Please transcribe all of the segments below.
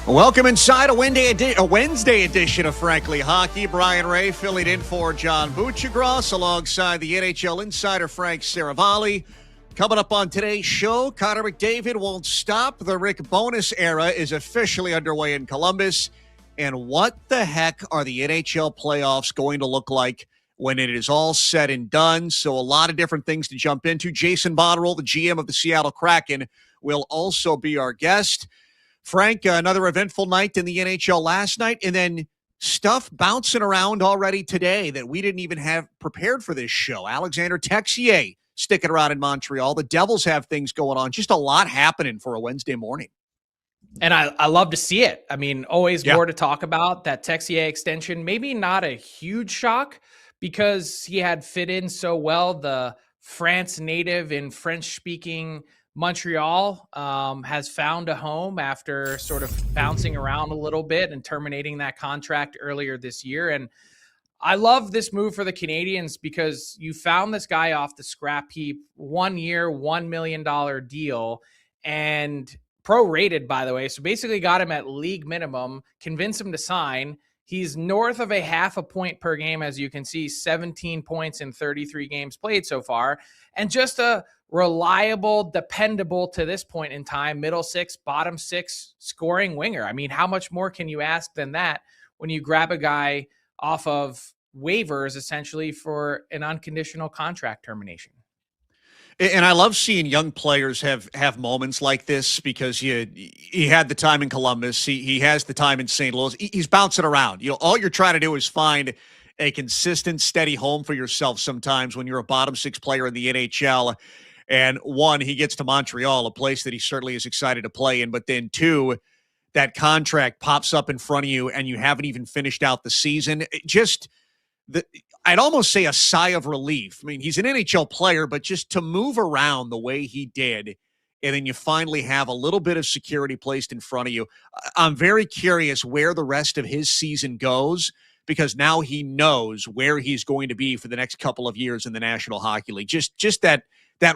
Welcome inside a Wednesday edition of Frankly Hockey. Brian Ray filling in for John Buccigross alongside the NHL insider Frank Saravalli. Coming up on today's show, Connor McDavid won't stop. The Rick Bowness era is officially underway in Columbus. And what the heck are the NHL playoffs going to look like when it is all said and done? So a lot of different things to jump into. Jason Botterill, the GM of the Seattle Kraken, will also be our guest. Frank, another eventful night in the NHL last night, and then stuff bouncing around already today that we didn't even have prepared for this show. Alexandre Texier sticking around in Montreal. The Devils have things going on. Just a lot happening for a Wednesday morning. And I love to see it. I mean, always more to talk about. That Texier extension, maybe not a huge shock because he had fit in so well. The France native in French-speaking Montreal has found a home after sort of bouncing around a little bit and terminating that contract earlier this year. And I love this move for the Canadiens because you found this guy off the scrap heap, 1 year, $1 million deal, and prorated, by the way. So basically got him at league minimum, convinced him to sign. He's north of a half a point per game, as you can see, 17 points in 33 games played so far. And just a reliable, dependable to this point in time, middle six, bottom six scoring winger. I mean, how much more can you ask than that when you grab a guy off of waivers, essentially, for an unconditional contract termination? And I love seeing young players have moments like this because he had the time in Columbus. He has the time in St. Louis. He's bouncing around. You know, all you're trying to do is find a consistent, steady home for yourself sometimes when you're a bottom six player in the NHL. And one, he gets to Montreal, a place that he certainly is excited to play in. But then two, that contract pops up in front of you and you haven't even finished out the season. I'd almost say a sigh of relief. I mean, he's an NHL player, but just to move around the way he did, and then you finally have a little bit of security placed in front of you. I'm very curious where the rest of his season goes because now he knows where he's going to be for the next couple of years in the National Hockey League. Just that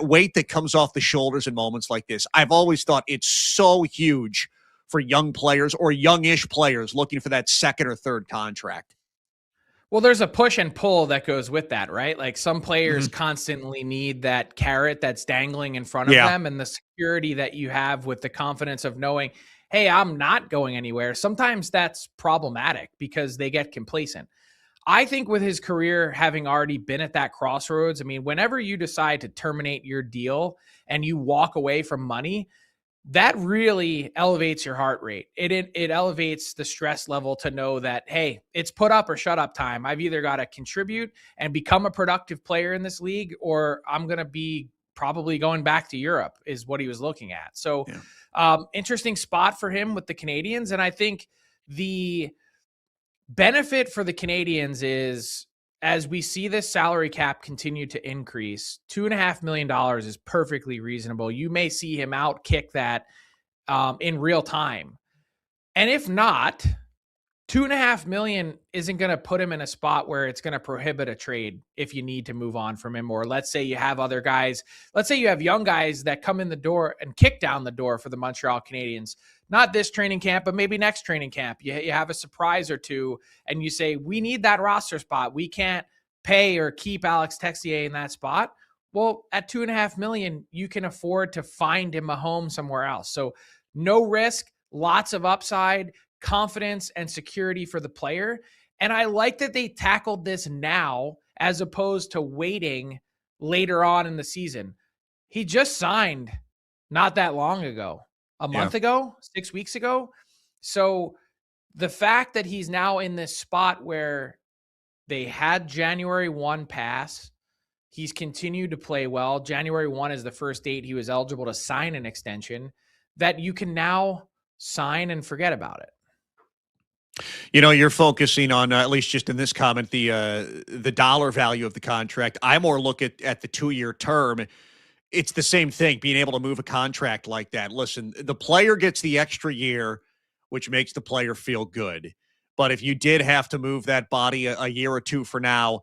weight that comes off the shoulders in moments like this. I've always thought it's so huge for young players or youngish players looking for that second or third contract. Well, there's a push and pull that goes with that, right? Like some players constantly need that carrot that's dangling in front of them and the security that you have with the confidence of knowing, hey, I'm not going anywhere. Sometimes that's problematic because they get complacent. I think with his career having already been at that crossroads, I mean, whenever you decide to terminate your deal and you walk away from money, that really elevates your heart rate. It elevates the stress level to know that, hey, it's put up or shut up time. I've either got to contribute and become a productive player in this league, or I'm going to be probably going back to Europe is what he was looking at. So interesting spot for him with the Canadiens. And I think the benefit for the Canadiens is, as we see this salary cap continue to increase, $2.5 million is perfectly reasonable. You may see him out kick that in real time. And if not, $2.5 million isn't going to put him in a spot where it's going to prohibit a trade if you need to move on from him. Or let's say you have other guys, let's say you have young guys that come in the door and kick down the door for the Montreal Canadiens. Not this training camp, but maybe next training camp. You have a surprise or two, and you say, we need that roster spot. We can't pay or keep Alex Texier in that spot. Well, at $2.5 million, you can afford to find him a home somewhere else. So no risk, lots of upside, confidence, and security for the player. And I like that they tackled this now as opposed to waiting later on in the season. He just signed not that long ago. A month ago, 6 weeks ago. So the fact that he's now in this spot where they had January 1 pass, he's continued to play well. January 1 is the first date he was eligible to sign an extension, that you can now sign and forget about it. You know, you're focusing on, at least just in this comment, the dollar value of the contract. I more look at the 2-year term. It's the same thing, being able to move a contract like that. Listen, the player gets the extra year, which makes the player feel good. But if you did have to move that body a year or two for now,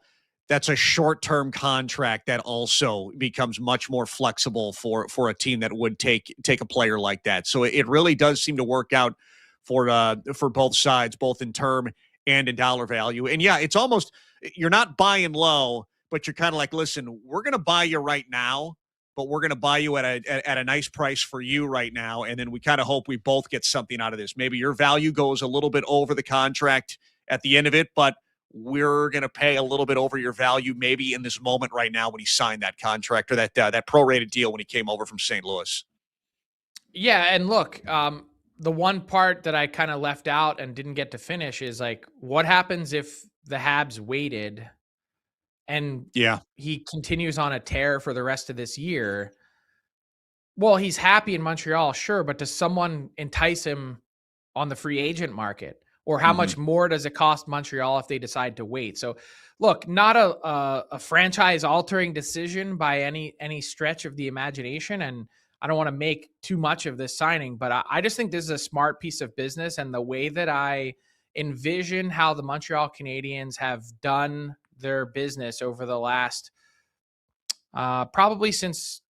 that's a short-term contract that also becomes much more flexible for a team that would take a player like that. So it really does seem to work out for both sides, both in term and in dollar value. And yeah, it's almost, you're not buying low, but you're kind of like, listen, we're going to buy you right now, but we're going to buy you at a nice price for you right now. And then we kind of hope we both get something out of this. Maybe your value goes a little bit over the contract at the end of it, but we're going to pay a little bit over your value maybe in this moment right now when he signed that contract or that prorated deal when he came over from St. Louis. Yeah, and look, the one part that I kind of left out and didn't get to finish is like, what happens if the Habs waited and he continues on a tear for the rest of this year? Well, he's happy in Montreal, sure, but does someone entice him on the free agent market? Or how much more does it cost Montreal if they decide to wait? So, look, not a franchise-altering decision by any stretch of the imagination, and I don't want to make too much of this signing, but I just think this is a smart piece of business, and the way that I envision how the Montreal Canadiens have done their business over the last probably since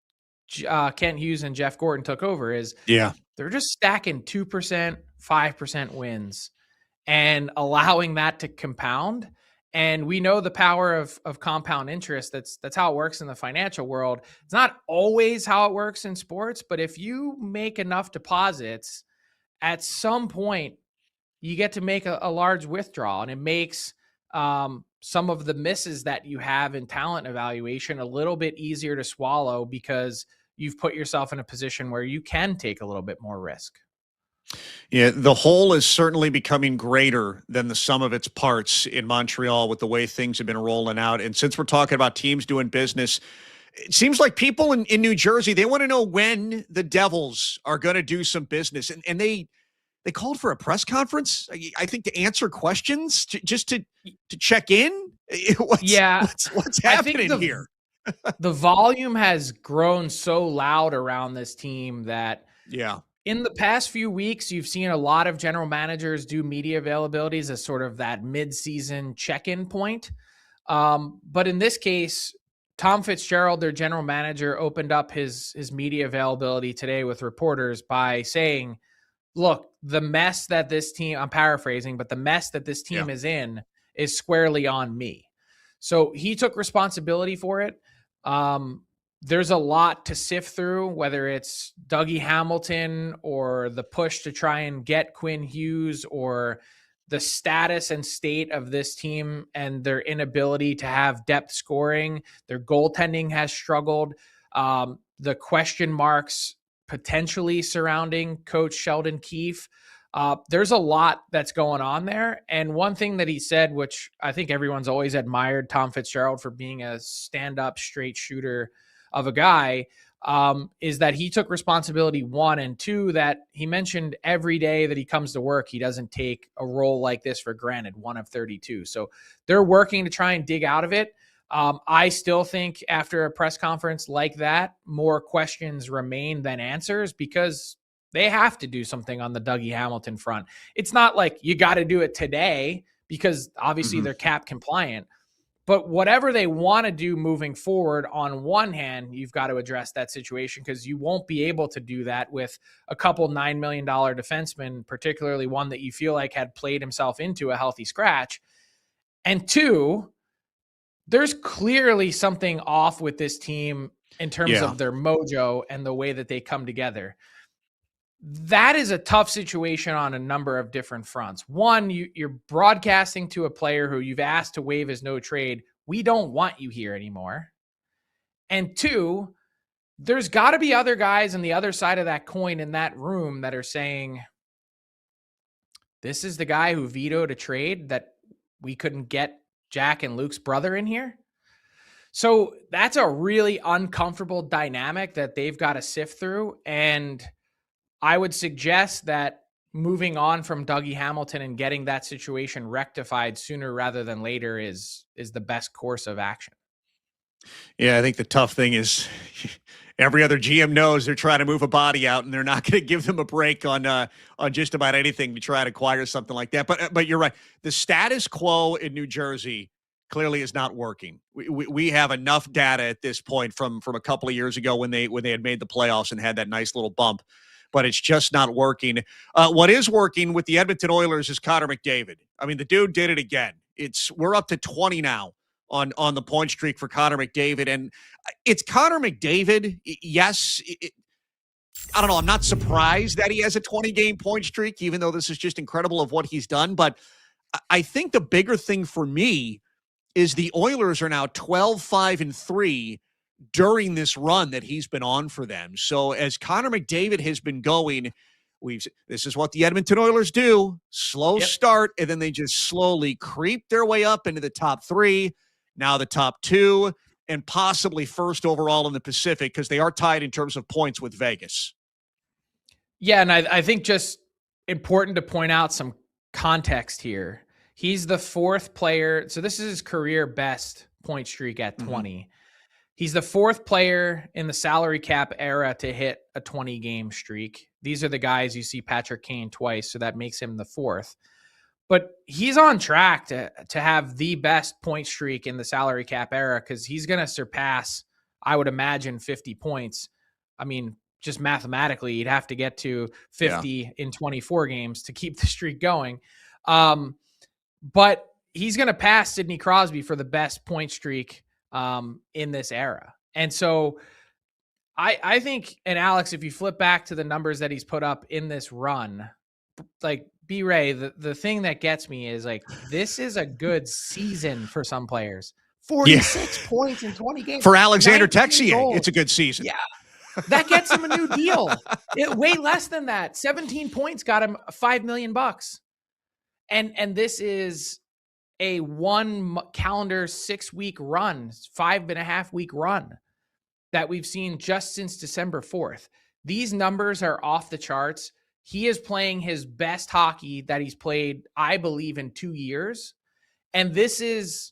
Kent Hughes and Jeff Gordon took over is they're just stacking 2%, 5% wins and allowing that to compound. And we know the power of compound interest. That's how it works in the financial world. It's not always how it works in sports, but if you make enough deposits, at some point you get to make a large withdrawal, and it makes some of the misses that you have in talent evaluation a little bit easier to swallow because you've put yourself in a position where you can take a little bit more risk. Yeah, the whole is certainly becoming greater than the sum of its parts in Montreal with the way things have been rolling out. And since we're talking about teams doing business, it seems like people in New Jersey, they want to know when the Devils are going to do some business. And they called for a press conference, I think, to answer questions, just to check in. What's happening here? The volume has grown so loud around this team that in the past few weeks, you've seen a lot of general managers do media availabilities as sort of that mid-season check-in point. But in this case, Tom Fitzgerald, their general manager, opened up his media availability today with reporters by saying, look, the mess that this team, I'm paraphrasing, but the mess that this team is in is squarely on me. So he took responsibility for it. There's a lot to sift through, whether it's Dougie Hamilton or the push to try and get Quinn Hughes or the status and state of this team and their inability to have depth scoring. Their goaltending has struggled. The question marks potentially surrounding Coach Sheldon Keefe. There's a lot that's going on there. And one thing that he said, which I think everyone's always admired Tom Fitzgerald for being a stand-up straight shooter of a guy, is that he took responsibility, one, and two, that he mentioned every day that he comes to work, he doesn't take a role like this for granted, one of 32. So they're working to try and dig out of it. I still think after a press conference like that, more questions remain than answers because they have to do something on the Dougie Hamilton front. It's not like you got to do it today because obviously they're cap compliant. But whatever they want to do moving forward, on one hand, you've got to address that situation because you won't be able to do that with a couple $9 million defensemen, particularly one that you feel like had played himself into a healthy scratch. And two, there's clearly something off with this team in terms of their mojo and the way that they come together. That is a tough situation on a number of different fronts. One, you're broadcasting to a player who you've asked to waive his no trade. We don't want you here anymore. And two, there's got to be other guys on the other side of that coin in that room that are saying, this is the guy who vetoed a trade that we couldn't get Jack and Luke's brother in here. So that's a really uncomfortable dynamic that they've got to sift through. And I would suggest that moving on from Dougie Hamilton and getting that situation rectified sooner rather than later is the best course of action. Yeah, I think the tough thing is every other GM knows they're trying to move a body out, and they're not going to give them a break on just about anything to try to acquire something like that. But you're right. The status quo in New Jersey clearly is not working. We have enough data at this point from a couple of years ago when they had made the playoffs and had that nice little bump. but it's just not working. What is working with the Edmonton Oilers is Connor McDavid. I mean, the dude did it again. We're up to 20 now on the point streak for Connor McDavid, and it's Connor McDavid. Yes, I don't know. I'm not surprised that he has a 20-game point streak, even though this is just incredible of what he's done. But I think the bigger thing for me is the Oilers are now 12-5-3 during this run that he's been on for them. So as Connor McDavid has been going, this is what the Edmonton Oilers do. Slow start, and then they just slowly creep their way up into the top 3, now the top 2, and possibly first overall in the Pacific because they are tied in terms of points with Vegas. Yeah, and I think just important to point out some context here. He's the 4th player. So this is his career best point streak at 20. Mm-hmm. He's the 4th player in the salary cap era to hit a 20-game streak. These are the guys you see Patrick Kane twice, so that makes him the 4th. But he's on track to have the best point streak in the salary cap era because he's going to surpass, I would imagine, 50 points. I mean, just mathematically, you'd have to get to 50 in 24 games to keep the streak going. But he's going to pass Sidney Crosby for the best point streak in this era. And so I think, and Alex, if you flip back to the numbers that he's put up in this run, like B-Ray, the thing that gets me is like, this is a good season for some players. 46 points in 20 games. For Alexandre Texier, it's a good season. Yeah. That gets him a new deal. Way less than that. 17 points got him $5 million. And this is a 1 calendar 6-week run, 5.5 week run that we've seen just since December 4th. These numbers are off the charts. He is playing his best hockey that he's played, I believe, in 2 years. And this is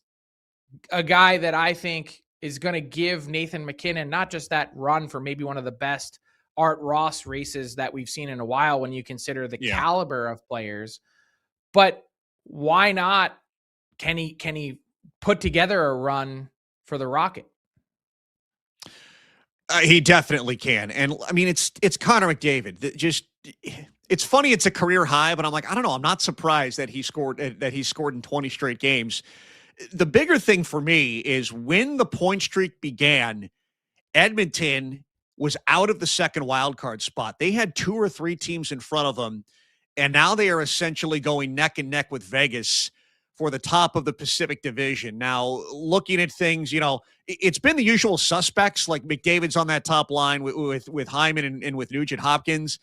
a guy that I think is going to give Nathan MacKinnon not just that run for maybe one of the best Art Ross races that we've seen in a while when you consider the caliber of players, but why not? Can he put together a run for the Rocket? He definitely can. And I mean, it's Connor McDavid. It's funny. It's a career high, but I'm like, I don't know. I'm not surprised that he scored in 20 straight games. The bigger thing for me is when the point streak began, Edmonton was out of the second wildcard spot. They had 2 or 3 teams in front of them, and now they are essentially going neck and neck with Vegas for the top of the Pacific Division. Now, looking at things, it's been the usual suspects, like McDavid's on that top line with Hyman and with Nugent Hopkins.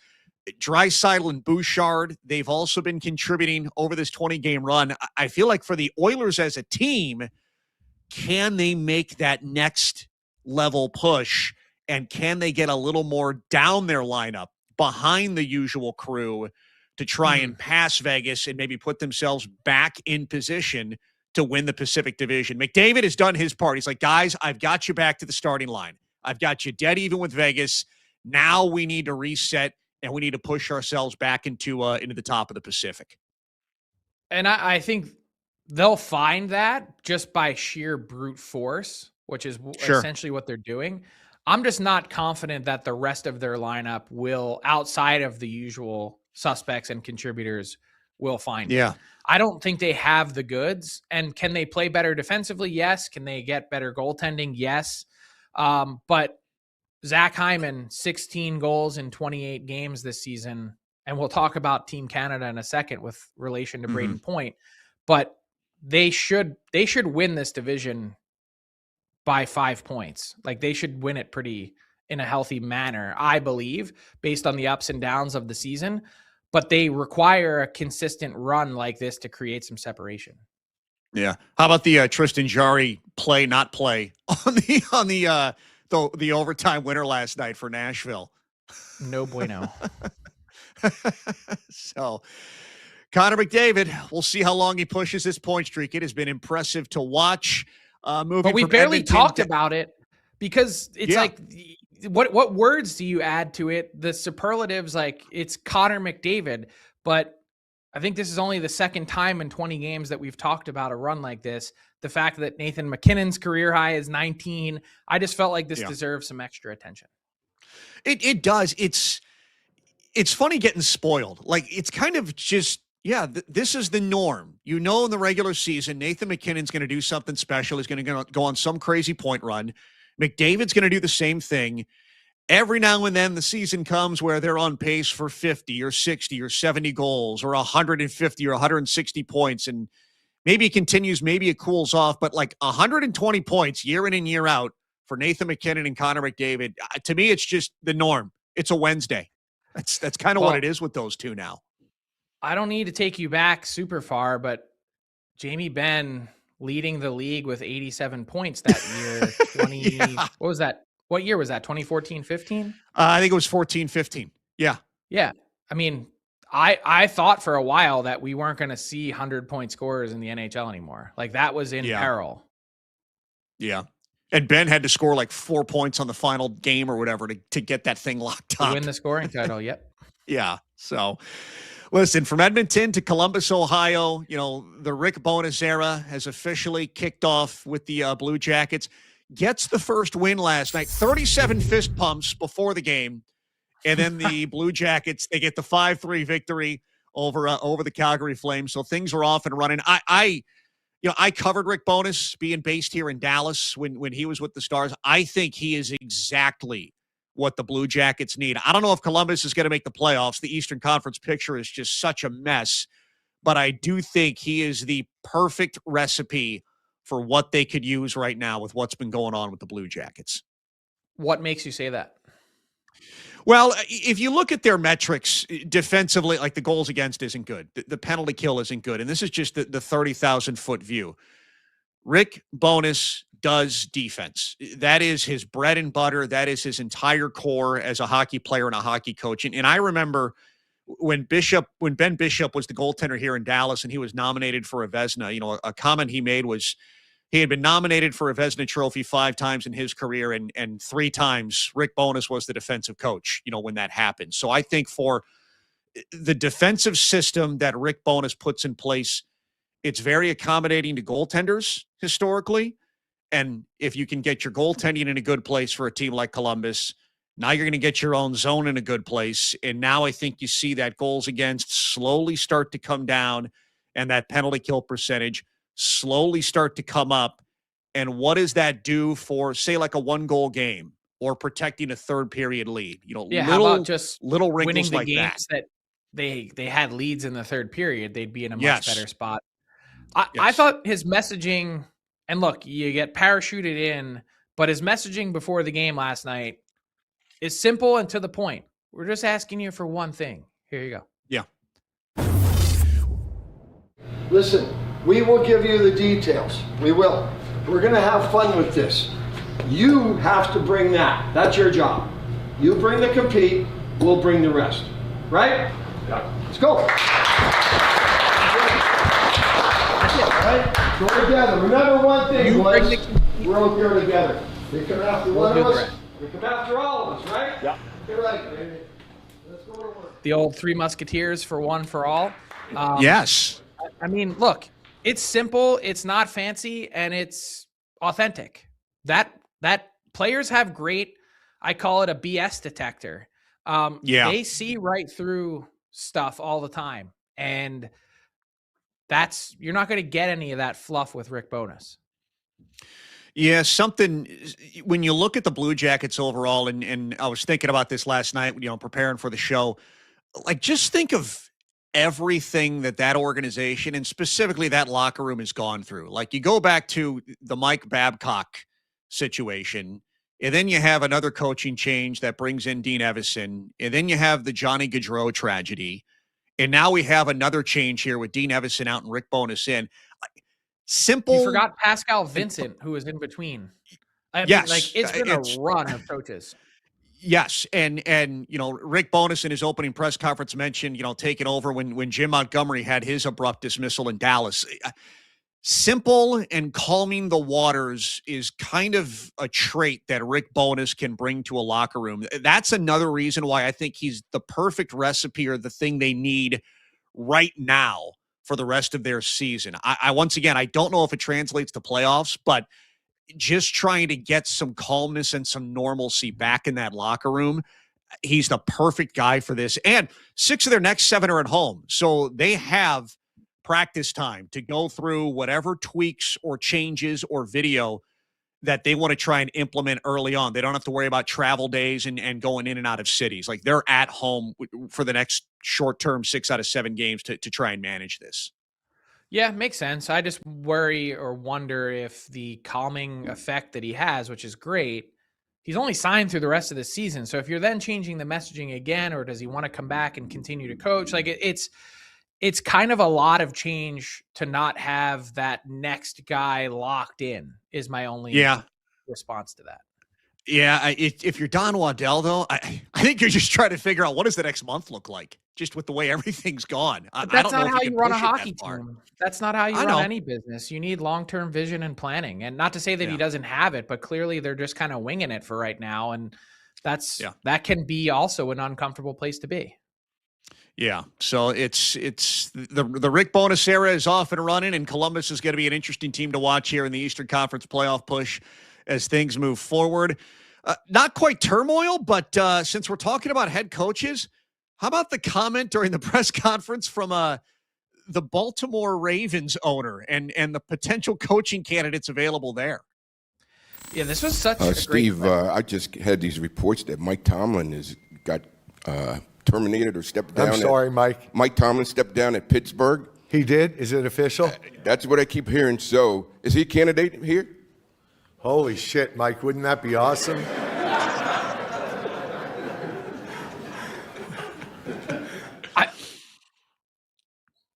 Draisaitl and Bouchard, they've also been contributing over this 20-game run. I feel like for the Oilers as a team, can they make that next level push, and can they get a little more down their lineup behind the usual crew to try and pass Vegas and maybe put themselves back in position to win the Pacific Division? McDavid has done his part. He's like, guys, I've got you back to the starting line. I've got you dead even with Vegas. Now we need to reset, and we need to push ourselves back into the top of the Pacific. And I think they'll find that just by sheer brute force, which is essentially what they're doing. I'm just not confident that the rest of their lineup will, outside of the usual suspects and contributors, will find it. I don't think they have the goods. And can they play better defensively? Yes. Can they get better goaltending? Yes. But Zach Hyman, 16 goals in 28 games this season. And we'll talk about Team Canada in a second with relation to Brayden Point. But they should win this division by 5 points. Like, they should win it in a healthy manner, I believe, based on the ups and downs of the season. But they require a consistent run like this to create some separation. Yeah. How about the Tristan Jarry play, not play on the overtime winner last night for Nashville? No bueno. So, Connor McDavid, we'll see how long he pushes this point streak. It has been impressive to watch. But we barely talked about it because it's like, what words do you add to it? The superlatives, like, it's Connor McDavid, but I think this is only the second time in 20 games that we've talked about a run like this. The fact that Nathan MacKinnon's career high is 19, I just felt like this deserves some extra attention. It does. it's funny getting spoiled. Like, it's kind of just, yeah, this is the norm. In the regular season, Nathan MacKinnon's going to do something special. He's going to go on some crazy point run. McDavid's going to do the same thing. Every now and then the season comes where they're on pace for 50 or 60 or 70 goals or 150 or 160 points. And maybe it continues, maybe it cools off, but like 120 points year in and year out for Nathan MacKinnon and Connor McDavid, to me, it's just the norm. It's a Wednesday. That's kind of what it is with those two now. I don't need to take you back super far, but Jamie Benn leading the league with 87 points that year. Yeah. What was that? What year was that? 2014, 15? I think it was 14, 15. Yeah. Yeah. I mean, I thought for a while that we weren't going to see 100-point scorers in the NHL anymore. Like, that was in peril. Yeah. And Ben had to score like 4 points on the final game or whatever to get that thing locked up. To win the scoring title, yep. Yeah. So, listen, from Edmonton to Columbus, Ohio, the Rick Bowness era has officially kicked off with the Blue Jackets. Gets the first win last night, 37 fist pumps before the game. And then the Blue Jackets, they get the 5-3 victory over the Calgary Flames. So things are off and running. I covered Rick Bowness being based here in Dallas when he was with the Stars. I think he is exactly what the Blue Jackets need. I don't know if Columbus is going to make the playoffs. The Eastern Conference picture is just such a mess. But I do think he is the perfect recipe for what they could use right now with what's been going on with the Blue Jackets. What makes you say that? Well, if you look at their metrics defensively, like the goals against isn't good. The penalty kill isn't good. And this is just the 30,000-foot view. Rick Bowness does defense. That is his bread and butter. That is his entire core as a hockey player and a hockey coach. And I remember when Ben Bishop was the goaltender here in Dallas and he was nominated for a Vezina, a comment he made was he had been nominated for a Vezina trophy 5 times in his career, and 3 times Rick Bowness was the defensive coach, when that happened. So I think for the defensive system that Rick Bowness puts in place, it's very accommodating to goaltenders historically. And if you can get your goaltending in a good place for a team like Columbus, now you're going to get your own zone in a good place. And now I think you see that goals against slowly start to come down and that penalty kill percentage slowly start to come up. And what does that do for, say, like a 1-goal game or protecting a third period lead? How about just little wrinkles winning the like games that they had leads in the third period, they'd be in a much better spot. I thought his messaging, and look, you get parachuted in, but his messaging before the game last night is simple and to the point. We're just asking you for one thing. Here you go. Yeah. Listen, we will give you the details. We will. We're going to have fun with this. You have to bring that. That's your job. You bring the compete, we'll bring the rest. Right? Yeah. Let's go. Right? Go together. Remember one thing, boys. We're out there together. They come after one of us. We come after all of us, right? Yeah. You're right, baby. Let's go to work. The old 3 Musketeers for one for all. Yes. I mean, look, it's simple, it's not fancy, and it's authentic. That players have great, I call it a BS detector. They see right through stuff all the time. And you're not going to get any of that fluff with Rick Bowness. Yeah, when you look at the Blue Jackets overall, and I was thinking about this last night, preparing for the show, like just think of everything that organization and specifically that locker room has gone through. Like you go back to the Mike Babcock situation, and then you have another coaching change that brings in Dean Evison, and then you have the Johnny Gaudreau tragedy, and now we have another change here with Dean Evison out and Rick Bowness in. Simple. You forgot Pascal Vincent, who was in between. Yes. It's been a run of coaches. Yes, and Rick Bowness in his opening press conference mentioned, taking over when Jim Montgomery had his abrupt dismissal in Dallas. Simple and calming the waters is kind of a trait that Rick Bowness can bring to a locker room. That's another reason why I think he's the perfect recipe or the thing they need right now for the rest of their season. I once again, I don't know if it translates to playoffs, but just trying to get some calmness and some normalcy back in that locker room. he's the perfect guy for this. And 6 of their next 7 are at home. So they have practice time to go through whatever tweaks or changes or video that they want to try and implement early on. They don't have to worry about travel days and going in and out of cities. Like, they're at home for the next short-term 6 out of 7 games to try and manage this. Yeah, makes sense. I just worry or wonder if the calming effect that he has, which is great, he's only signed through the rest of the season. So if you're then changing the messaging again, or does he want to come back and continue to coach? Like, it's kind of a lot of change to not have that next guy locked in, is my only response to that. Yeah, if you're Don Waddell, though, I think you're just trying to figure out, what does the next month look like, just with the way everything's gone. But that's not how you run a hockey team. That's not how you run any business. You need long-term vision and planning. And not to say that he doesn't have it, but clearly they're just kind of winging it for right now. And that can be also an uncomfortable place to be. Yeah, so it's the Rick Bowness era is off and running, and Columbus is going to be an interesting team to watch here in the Eastern Conference playoff push as things move forward. Not quite turmoil, but since we're talking about head coaches, how about the comment during the press conference from the Baltimore Ravens owner and the potential coaching candidates available there? Yeah, this was such a Steve, great I just had these reports that Mike Tomlin has got terminated or stepped down. I'm sorry, Mike. Mike Tomlin stepped down at Pittsburgh. He did? Is it official? That's what I keep hearing. So, is he a candidate here? Holy shit, Mike. Wouldn't that be awesome?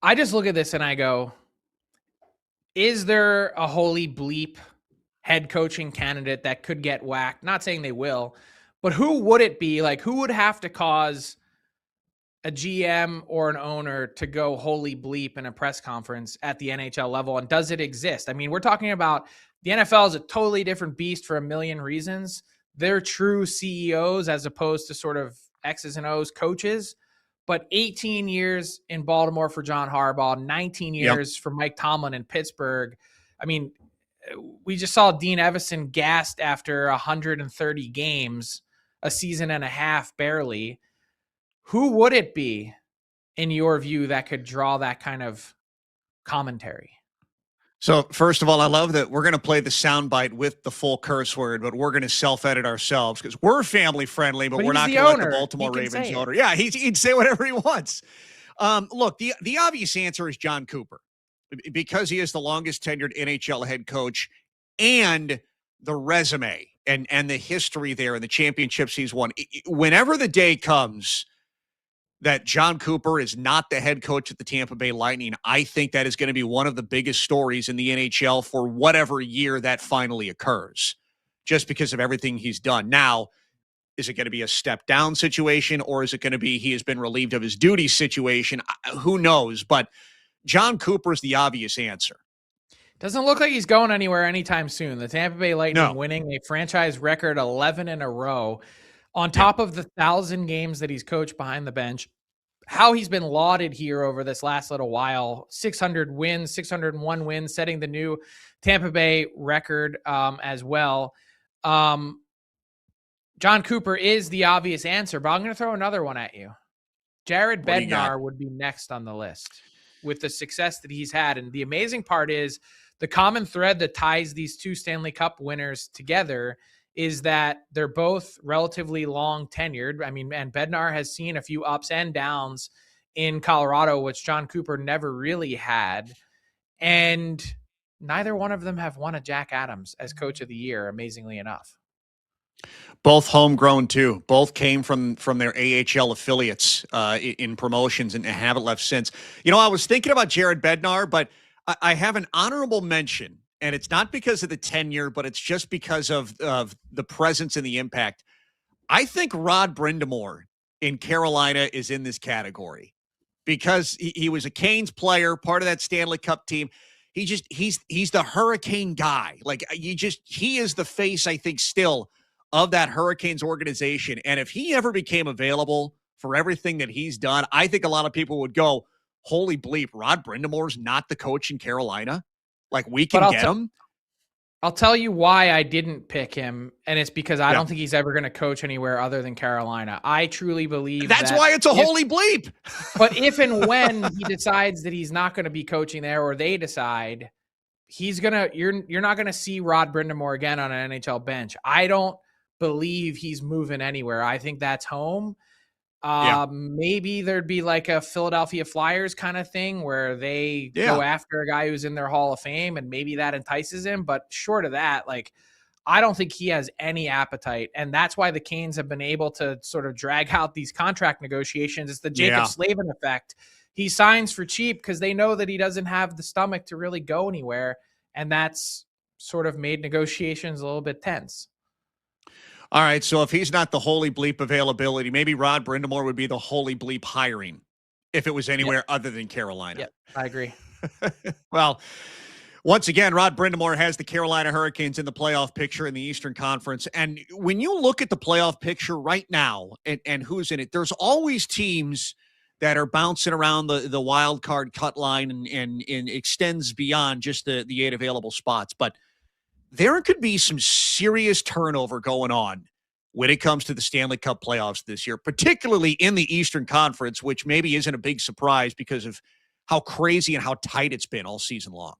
I just look at this and I go, is there a holy bleep head coaching candidate that could get whacked? Not saying they will, but who would it be? Like, who would have to cause a GM or an owner to go holy bleep in a press conference at the NHL level? And does it exist? I mean, we're talking about the NFL is a totally different beast for a million reasons. They're true CEOs as opposed to sort of X's and O's coaches. But 18 years in Baltimore for John Harbaugh, 19 years for Mike Tomlin in Pittsburgh. I mean, we just saw Dean Evison gassed after 130 games, a season and a half barely. Who would it be, in your view, that could draw that kind of commentary? So, first of all, I love that we're going to play the soundbite with the full curse word, but we're going to self-edit ourselves because we're family friendly, but we're not going to let the Baltimore Ravens owner. Yeah, he'd say whatever he wants. Look, the obvious answer is John Cooper, because he is the longest tenured NHL head coach, and the resume and the history there and the championships he's won. Whenever the day comes that John Cooper is not the head coach at the Tampa Bay Lightning, I think that is going to be one of the biggest stories in the NHL for whatever year that finally occurs, just because of everything he's done. Now, is it going to be a step down situation, or is it going to be he has been relieved of his duties situation? Who knows? But John Cooper is the obvious answer. Doesn't look like he's going anywhere anytime soon. The Tampa Bay Lightning winning a franchise record 11 in a row. On top of the 1,000 games that he's coached behind the bench, how he's been lauded here over this last little while, 600 wins, 601 wins, setting the new Tampa Bay record as well. John Cooper is the obvious answer, but I'm going to throw another one at you. Jared Bednar would be next on the list with the success that he's had. And the amazing part is the common thread that ties these two Stanley Cup winners together is that they're both relatively long tenured. I mean, and Bednar has seen a few ups and downs in Colorado, which John Cooper never really had. And neither one of them have won a Jack Adams as coach of the year, amazingly enough. Both homegrown too. Both came from their AHL affiliates in promotions and haven't left since. You know, I was thinking about Jared Bednar, but I have an honorable mention. And it's not because of the tenure, but it's just because of the presence and the impact. I think Rod Brind'Amour in Carolina is in this category because he was a Canes player, part of that Stanley Cup team. He's the Hurricane guy. Like he is the face, I think, still of that Hurricanes organization. And if he ever became available for everything that he's done, I think a lot of people would go, holy bleep, Rod Brind'Amour's not the coach in Carolina. Like, we can get him. I'll tell you why I didn't pick him, and it's because I don't think he's ever going to coach anywhere other than Carolina. I truly believe that's why it's a holy bleep. But if and when he decides that he's not going to be coaching there, or they decide you're not going to see Rod Brind'Amour again on an NHL bench. I don't believe he's moving anywhere. I think that's home. Maybe there'd be like a Philadelphia Flyers kind of thing where they go after a guy who's in their Hall of Fame, and maybe that entices him. But short of that, like, I don't think he has any appetite. And that's why the Canes have been able to sort of drag out these contract negotiations. It's the Jaccob Slavin effect. He signs for cheap because they know that he doesn't have the stomach to really go anywhere. And that's sort of made negotiations a little bit tense. All right, so if he's not the holy bleep availability, maybe Rod Brind'Amour would be the holy bleep hiring if it was anywhere other than Carolina. Yep, I agree. Well, once again, Rod Brind'Amour has the Carolina Hurricanes in the playoff picture in the Eastern Conference. And when you look at the playoff picture right now and who's in it, there's always teams that are bouncing around the wild card cut line and extends beyond just the 8 available spots. But there could be some serious turnover going on when it comes to the Stanley Cup playoffs this year, particularly in the Eastern Conference, which maybe isn't a big surprise because of how crazy and how tight it's been all season long.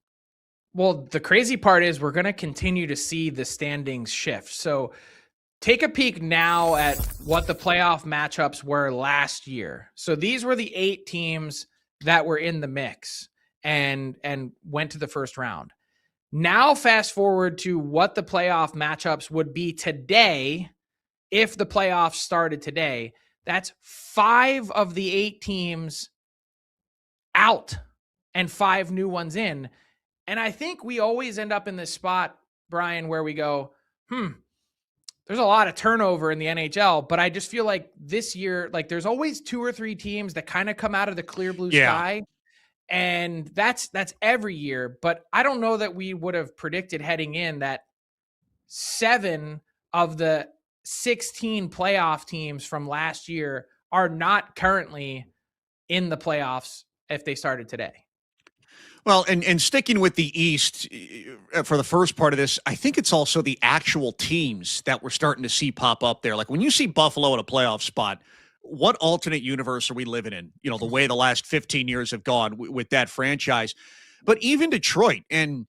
Well, the crazy part is we're going to continue to see the standings shift. So take a peek now at what the playoff matchups were last year. So these were the 8 teams that were in the mix and went to the first round. Now, fast forward to what the playoff matchups would be today if the playoffs started today. That's 5 of the 8 teams out and 5 new ones in. And I think we always end up in this spot, Brian, where we go, there's a lot of turnover in the NHL, but I just feel like this year, like there's always 2 or 3 teams that kind of come out of the clear blue sky. And that's every year. But I don't know that we would have predicted heading in that 7 of the 16 playoff teams from last year are not currently in the playoffs if they started today. Well, and sticking with the East for the first part of this, I think it's also the actual teams that we're starting to see pop up there. Like when you see Buffalo in a playoff spot, what alternate universe are we living in? You know, the way the last 15 years have gone with that franchise. But even Detroit, and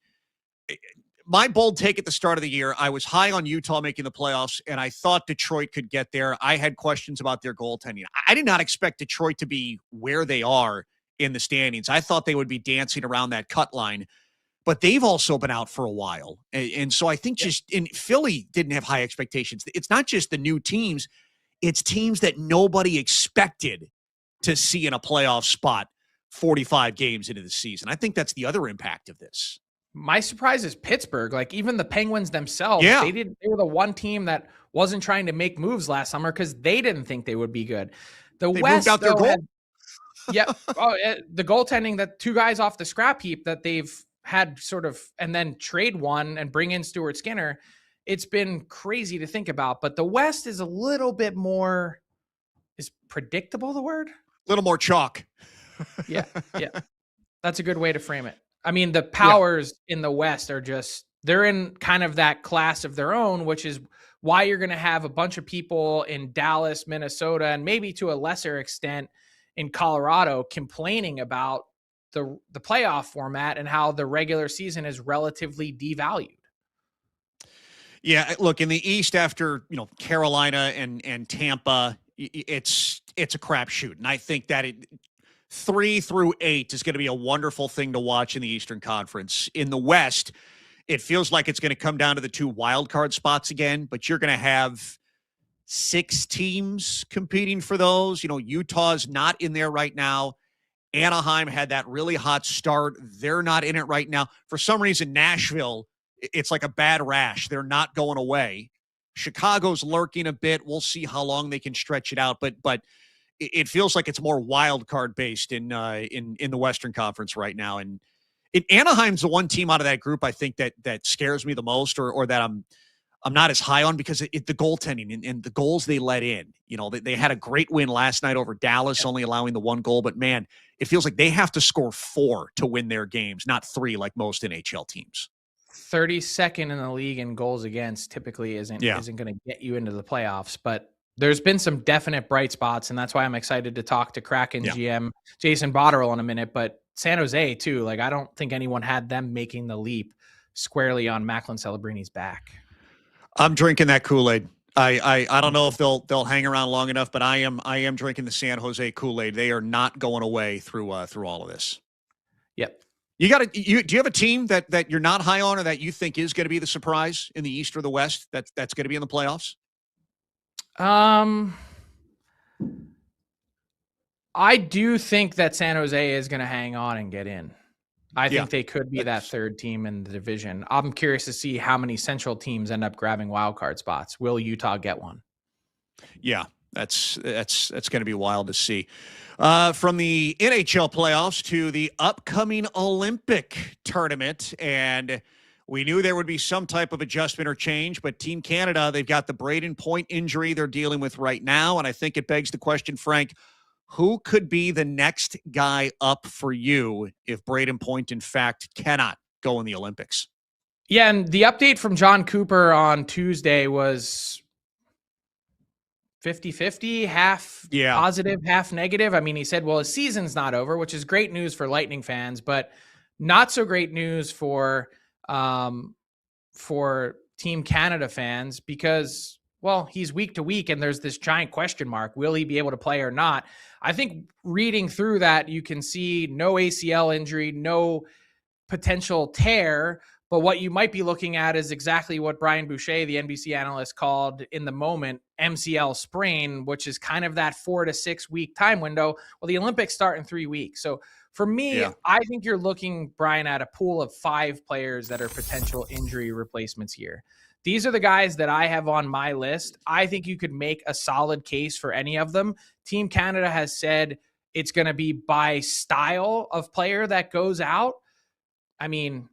my bold take at the start of the year, I was high on Utah making the playoffs, and I thought Detroit could get there. I had questions about their goaltending. I did not expect Detroit to be where they are in the standings. I thought they would be dancing around that cut line, but they've also been out for a while. And so I think just in Philly didn't have high expectations. It's not just the new teams. It's teams that nobody expected to see in a playoff spot 45 games into the season. I think that's the other impact of this. My surprise is Pittsburgh. Like even the Penguins themselves, they were the one team that wasn't trying to make moves last summer because they didn't think they would be good. They West, moved out their goal. The goaltending, that 2 guys off the scrap heap that they've had sort of, and then trade one and bring in Stuart Skinner. It's been crazy to think about, but the West is a little bit more, is predictable the word? A little more chalk. Yeah. That's a good way to frame it. I mean, the powers in the West are just, they're in kind of that class of their own, which is why you're going to have a bunch of people in Dallas, Minnesota, and maybe to a lesser extent in Colorado complaining about the playoff format and how the regular season is relatively devalued. Yeah, look, in the East after, Carolina and Tampa, it's a crapshoot. And I think that 3 through 8 is going to be a wonderful thing to watch in the Eastern Conference. In the West, it feels like it's going to come down to the 2 wild card spots again, but you're going to have 6 teams competing for those. Utah's not in there right now. Anaheim had that really hot start. They're not in it right now. For some reason, Nashville, it's like a bad rash. They're not going away. Chicago's lurking a bit. We'll see how long they can stretch it out. But it feels like it's more wild card based in the Western Conference right now. And Anaheim's the one team out of that group I think that scares me the most, or that I'm not as high on because the goaltending and the goals they let in. They had a great win last night over Dallas, only allowing the 1 goal. But man, it feels like they have to score 4 to win their games, not 3 like most NHL teams. 32nd in the league in goals against typically isn't Yeah. going to get you into the playoffs, but there's been some definite bright spots, and that's why I'm excited to talk to Kraken GM Jason Botterill in a minute. But San Jose too, like I don't think anyone had them making the leap squarely on Macklin Celebrini's back. I'm drinking that Kool-Aid. I don't know if they'll hang around long enough, but I am drinking the San Jose Kool-Aid. They are not going away through all of this. Yep. Do you have a team that you're not high on or that you think is going to be the surprise in the East or the West that's going to be in the playoffs? I do think that San Jose is going to hang on and get in. I think they could be that third team in the division. I'm curious to see how many Central teams end up grabbing wild card spots. Will Utah get one? Yeah, that's going to be wild to see. From the NHL playoffs to the upcoming Olympic tournament, and we knew there would be some type of adjustment or change, but Team Canada, they've got the Brayden Point injury they're dealing with right now, and I think it begs the question, Frank, who could be the next guy up for you if Brayden Point, in fact, cannot go in the Olympics? Yeah, and the update from John Cooper on Tuesday was 50-50, half positive, half negative. I mean, he said, well, his season's not over, which is great news for Lightning fans, but not so great news for Team Canada fans because, well, he's week to week and there's this giant question mark. Will he be able to play or not? I think reading through that, you can see no ACL injury, no potential tear, but what you might be looking at is exactly what Brian Boucher, the NBC analyst, called in the moment MCL sprain, which is kind of that 4 to 6 week time window. Well, the Olympics start in 3 weeks. So for me, I think you're looking, Brian, at a pool of 5 players that are potential injury replacements here. These are the guys that I have on my list. I think you could make a solid case for any of them. Team Canada has said it's going to be by style of player that goes out. I mean,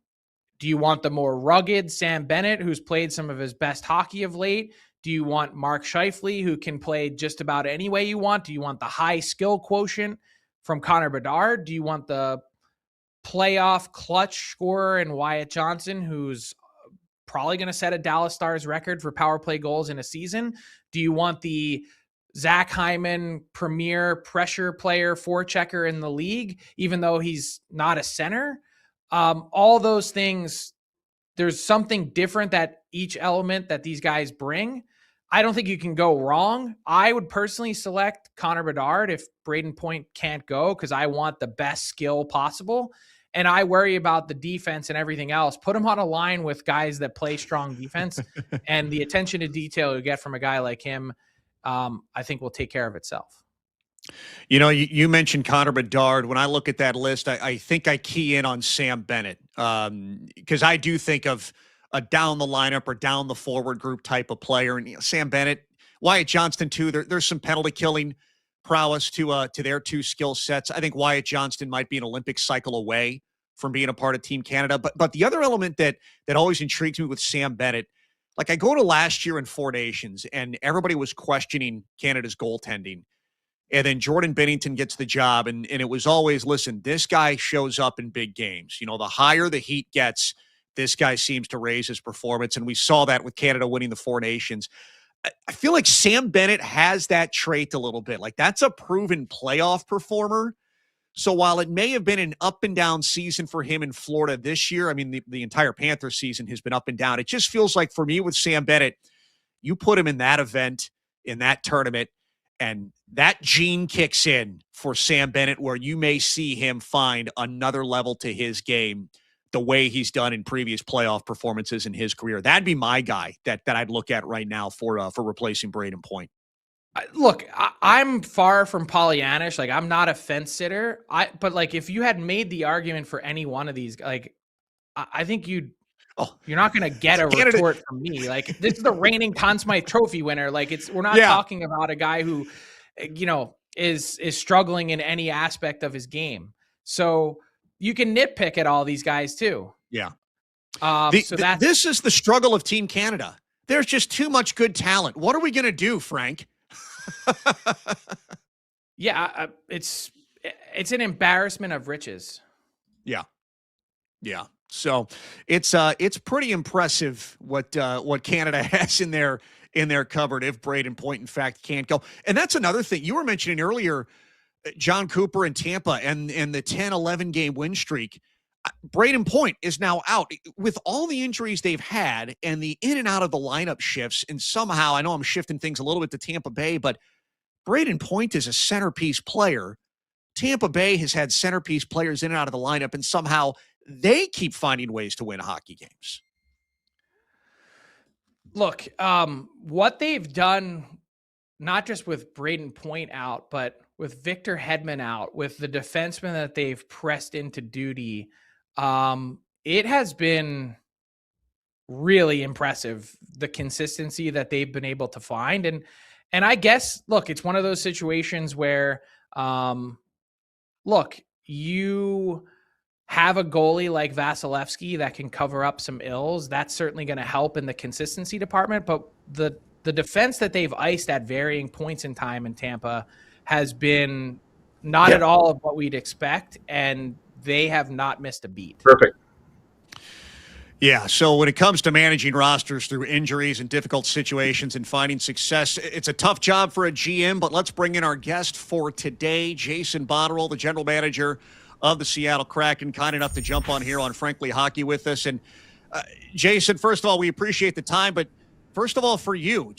do you want the more rugged Sam Bennett, who's played some of his best hockey of late? Do you want Mark Scheifele, who can play just about any way you want? Do you want the high skill quotient from Connor Bedard? Do you want the playoff clutch scorer in Wyatt Johnson, who's probably going to set a Dallas Stars record for power play goals in a season? Do you want the Zach Hyman premier pressure player, forechecker in the league, even though he's not a center? All those things, there's something different that each element that these guys bring. I don't think you can go wrong. I would personally select Connor Bedard if Brayden Point can't go because I want the best skill possible. And I worry about the defense and everything else. Put him on a line with guys that play strong defense and the attention to detail you get from a guy like him, I think will take care of itself. You know, you mentioned Connor Bedard. When I look at that list, I think I key in on Sam Bennett because I do think of a down the lineup or down the forward group type of player. And Sam Bennett, Wyatt Johnston too. There's some penalty killing prowess to their two skill sets. I think Wyatt Johnston might be an Olympic cycle away from being a part of Team Canada. But the other element that always intrigues me with Sam Bennett, like I go to last year in Four Nations and everybody was questioning Canada's goaltending. And then Jordan Binnington gets the job. And it was always, listen, this guy shows up in big games. You know, the higher the heat gets, this guy seems to raise his performance. And we saw that with Canada winning the Four Nations. I feel like Sam Bennett has that trait a little bit. Like that's a proven playoff performer. So while it may have been an up and down season for him in Florida this year, I mean, the entire Panthers season has been up and down. It just feels like for me with Sam Bennett, you put him in that event, in that tournament, and that gene kicks in for Sam Bennett where you may see him find another level to his game the way he's done in previous playoff performances in his career. That'd be my guy that I'd look at right now for replacing Brayden Point. Look, I'm far from Pollyannish. Like I'm not a fence sitter. But like if you had made the argument for any one of these, like I think you're not going to get a retort from me. Like this is the reigning Conn Smythe Trophy winner. Like we're not talking about a guy who, you know, is struggling in any aspect of his game. So you can nitpick at all these guys too. Yeah. This is the struggle of Team Canada. There's just too much good talent. What are we going to do, Frank? It's an embarrassment of riches. Yeah. So it's pretty impressive what Canada has in their cupboard if Brayden Point in fact can't go. And that's another thing you were mentioning earlier, John Cooper in Tampa and the 10-11 game win streak. Brayden Point is now out with all the injuries they've had and the in and out of the lineup shifts. And somehow, I know I'm shifting things a little bit to Tampa Bay, but Brayden Point is a centerpiece player. Tampa Bay has had centerpiece players in and out of the lineup, and somehow they keep finding ways to win hockey games. Look, what they've done, not just with Brayden Point out, but with Victor Hedman out, with the defenseman that they've pressed into duty, it has been really impressive, the consistency that they've been able to find. And I guess, look, it's one of those situations where, look, you have a goalie like Vasilevsky that can cover up some ills. That's certainly going to help in the consistency department. But the defense that they've iced at varying points in time in Tampa has been not at all of what we'd expect, and they have not missed a beat. Perfect. Yeah, so when it comes to managing rosters through injuries and difficult situations and finding success, it's a tough job for a GM, but let's bring in our guest for today, Jason Botterill, the general manager of the Seattle Kraken, kind enough to jump on here on Frankly Hockey with us. And Jason, first of all, we appreciate the time, but first of all, for you,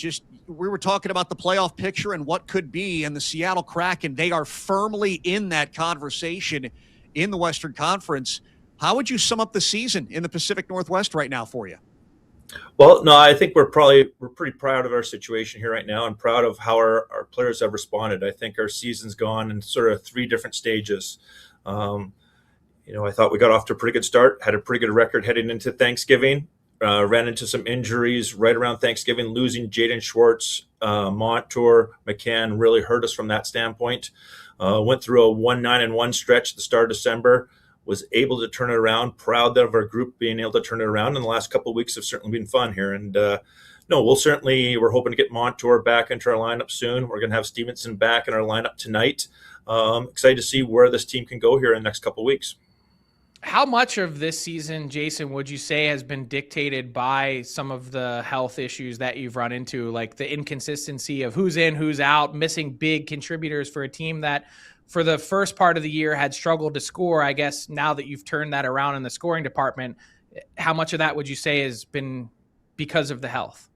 we were talking about the playoff picture and what could be, and the Seattle Kraken, they are firmly in that conversation in the Western Conference. How would you sum up the season in the Pacific Northwest right now for you? Well, no, I think we're pretty proud of our situation here right now and proud of how our players have responded. I think our season's gone in sort of 3 different stages. I thought we got off to a pretty good start, had a pretty good record heading into Thanksgiving, ran into some injuries right around Thanksgiving, losing Jaden Schwartz, Montour, McCann really hurt us from that standpoint. Went through a 1-9-1 stretch at the start of December, was able to turn it around, proud of our group being able to turn it around. And the last couple of weeks have certainly been fun here. And we're hoping to get Montour back into our lineup soon. We're going to have Stevenson back in our lineup tonight. Excited to see where this team can go here in the next couple of weeks. How much of this season, Jason, would you say has been dictated by some of the health issues that you've run into, like the inconsistency of who's in, who's out, missing big contributors for a team that for the first part of the year had struggled to score? I guess now that you've turned that around in the scoring department, how much of that would you say has been because of the health?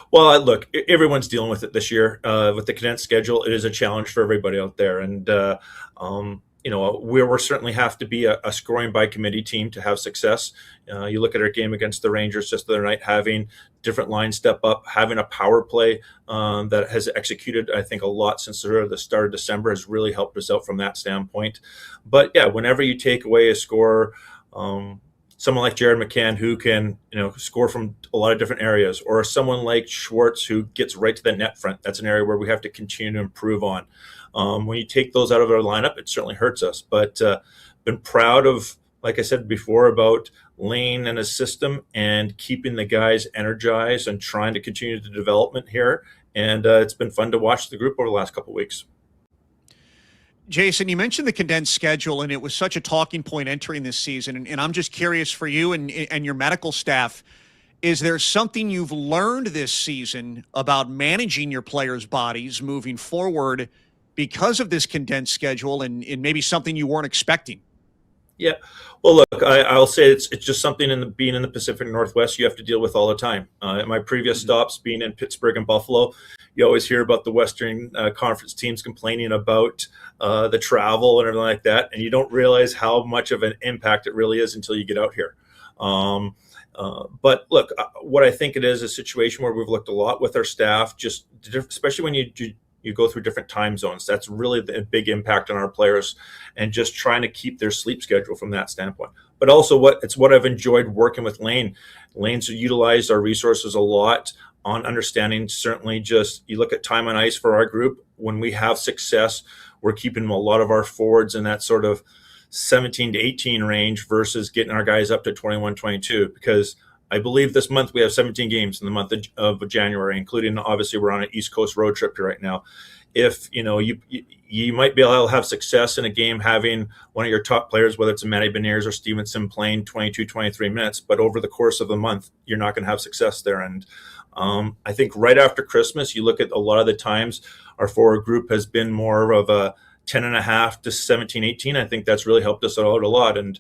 Well, look, everyone's dealing with it this year. With the condensed schedule, it is a challenge for everybody out there. And, we certainly have to be a scoring by committee team to have success. You look at our game against the Rangers just the other night, having different lines step up, having a power play that has executed, I think, a lot since the start of December has really helped us out from that standpoint. But, yeah, whenever you take away a scorer, someone like Jared McCann who can, score from a lot of different areas, or someone like Schwartz who gets right to the net front. That's an area where we have to continue to improve on. When you take those out of our lineup, it certainly hurts us. But been proud of, like I said before, about Lane and his system and keeping the guys energized and trying to continue the development here. And it's been fun to watch the group over the last couple of weeks. Jason, you mentioned the condensed schedule, and it was such a talking point entering this season. And I'm just curious for you and your medical staff, is there something you've learned this season about managing your players' bodies moving forward because of this condensed schedule and maybe something you weren't expecting? Yeah. Well, look, I'll say it's just something being in the Pacific Northwest you have to deal with all the time. At my previous stops, being in Pittsburgh and Buffalo, you always hear about the Western Conference teams complaining about the travel and everything like that, and you don't realize how much of an impact it really is until you get out here. But look, what I think it is a situation where we've looked a lot with our staff, just especially when you go through different time zones. That's really the big impact on our players, and just trying to keep their sleep schedule from that standpoint. But also what I've enjoyed working with Lane. Lane's utilized our resources a lot on understanding, certainly just you look at time on ice for our group. When we have success, we're keeping a lot of our forwards in that sort of 17 to 18 range versus getting our guys up to 21, 22, because I believe this month we have 17 games in the month of January, including, obviously, we're on an East Coast road trip right now. if you might be able to have success in a game having one of your top players, whether it's a Matty Beniers or Stevenson, playing 22, 23 minutes, but over the course of the month, you're not going to have success there. And I think right after Christmas, you look at a lot of the times our forward group has been more of a 10.5 to 17, 18. I think that's really helped us out a lot. And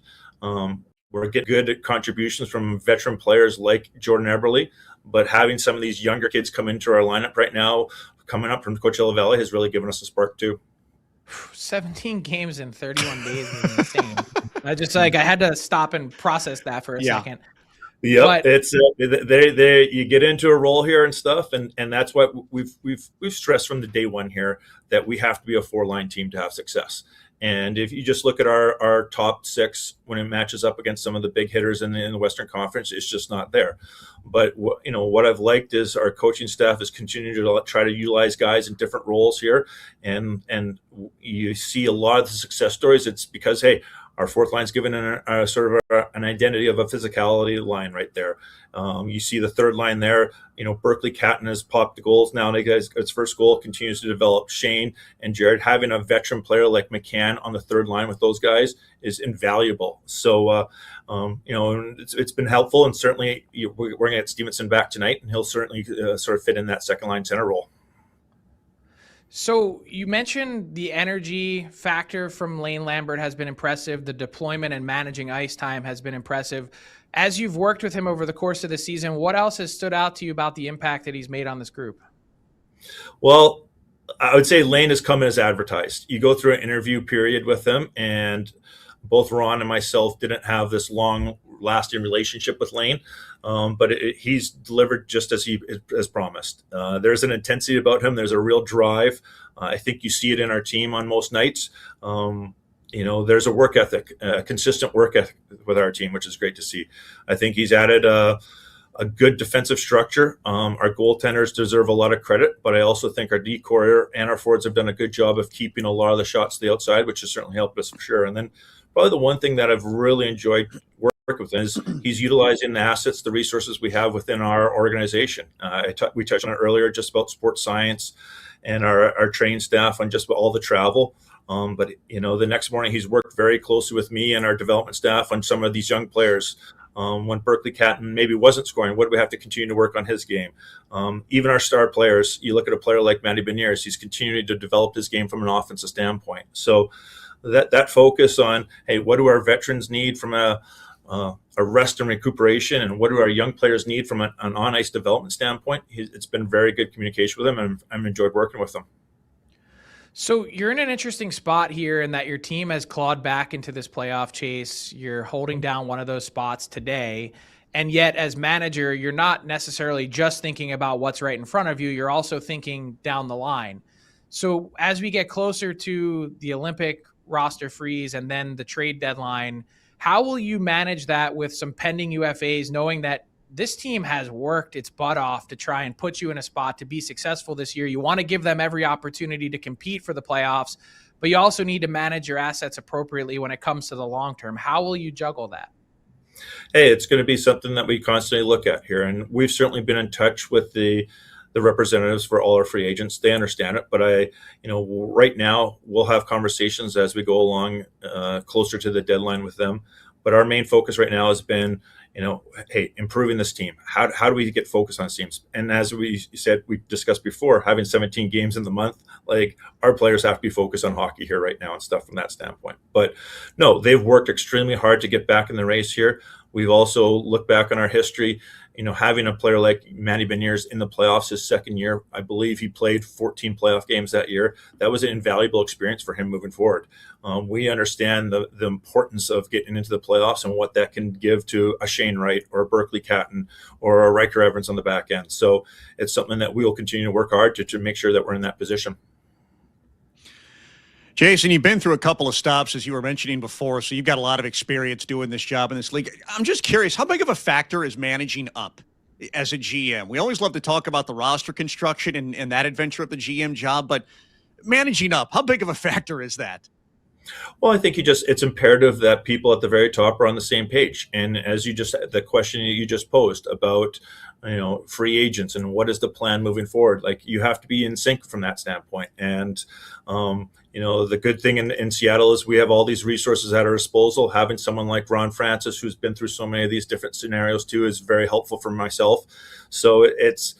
we're getting good contributions from veteran players like Jordan Eberle, but having some of these younger kids come into our lineup right now, coming up from Coachella Valley, has really given us a spark too. 17 games in 31 days is insane. I had to stop and process that for a second. Yeah, it's you get into a role here and stuff, and that's what we've stressed from the day one here, that we have to be a 4-line team to have success. And if you just look at our top 6 when it matches up against some of the big hitters in the Western Conference, it's just not there. But what I've liked is our coaching staff is continuing to try to utilize guys in different roles here, and you see a lot of the success stories. It's because, hey, our fourth line's given a sort of an identity of a physicality line right there. You see the third line there. Berkeley Catton has popped the goals now. His first goal continues to develop. Shane and Jared, having a veteran player like McCann on the third line with those guys is invaluable. So, it's been helpful, and certainly we're going to get Stevenson back tonight, and he'll certainly sort of fit in that second line center role. So you mentioned the energy factor from Lane Lambert has been impressive. The deployment and managing ice time has been impressive. As you've worked with him over the course of the season, what else has stood out to you about the impact that he's made on this group? Well, I would say Lane has come as advertised. You go through an interview period with him, and both Ron and myself didn't have this long-lasting relationship with Lane, but he's delivered just as promised. There's an intensity about him. There's a real drive. I think you see it in our team on most nights. There's a work ethic, a consistent work ethic with our team, which is great to see. I think he's added a good defensive structure. Our goaltenders deserve a lot of credit, but I also think our D-corps and our forwards have done a good job of keeping a lot of the shots to the outside, which has certainly helped us for sure. And then probably the one thing that I've really enjoyed work with him is he's utilizing the assets, the resources we have within our organization. We touched on it earlier, just about sports science and our training staff on just about all the travel. But the next morning he's worked very closely with me and our development staff on some of these young players. When Berkeley Catton maybe wasn't scoring, what do we have to continue to work on his game? Even our star players, you look at a player like Matty Beniers, he's continuing to develop his game from an offensive standpoint. So that focus on, hey, what do our veterans need from a rest and recuperation, and what do our young players need from an on-ice development standpoint? It's been very good communication with him, and I've enjoyed working with him. So you're in an interesting spot here in that your team has clawed back into this playoff chase. You're holding down one of those spots today. And yet as manager, you're not necessarily just thinking about what's right in front of you. You're also thinking down the line. So as we get closer to the Olympic roster freeze and then the trade deadline, how will you manage that with some pending UFAs, knowing that this team has worked its butt off to try and put you in a spot to be successful this year? You want to give them every opportunity to compete for the playoffs, but you also need to manage your assets appropriately when it comes to the long term. How will you juggle that? Hey, it's going to be something that we constantly look at here. And we've certainly been in touch with the representatives for all our free agents. They understand it, but right now we'll have conversations as we go along closer to the deadline with them. But our main focus right now has been, hey, improving this team. How do we get focused on teams? And as we discussed before, having 17 games in the month, like, our players have to be focused on hockey here right now and stuff from that standpoint. But no, they've worked extremely hard to get back in the race here. We've also looked back on our history, having a player like Matty Beniers in the playoffs his second year. I believe he played 14 playoff games that year. That was an invaluable experience for him moving forward. We understand the importance of getting into the playoffs and what that can give to a Shane Wright or a Berkeley Catton or a Riker Evans on the back end. So it's something that we will continue to work hard to make sure that we're in that position. Jason, you've been through a couple of stops, as you were mentioning before, so you've got a lot of experience doing this job in this league. I'm just curious, how big of a factor is managing up as a GM? We always love to talk about the roster construction and that adventure of the GM job, but managing up, how big of a factor is that? Well, I think it's imperative that people at the very top are on the same page. And as the question you just posed about, free agents, and what is the plan moving forward. Like, you have to be in sync from that standpoint. And the good thing in Seattle is we have all these resources at our disposal. Having someone like Ron Francis, who's been through so many of these different scenarios too, is very helpful for myself. So it's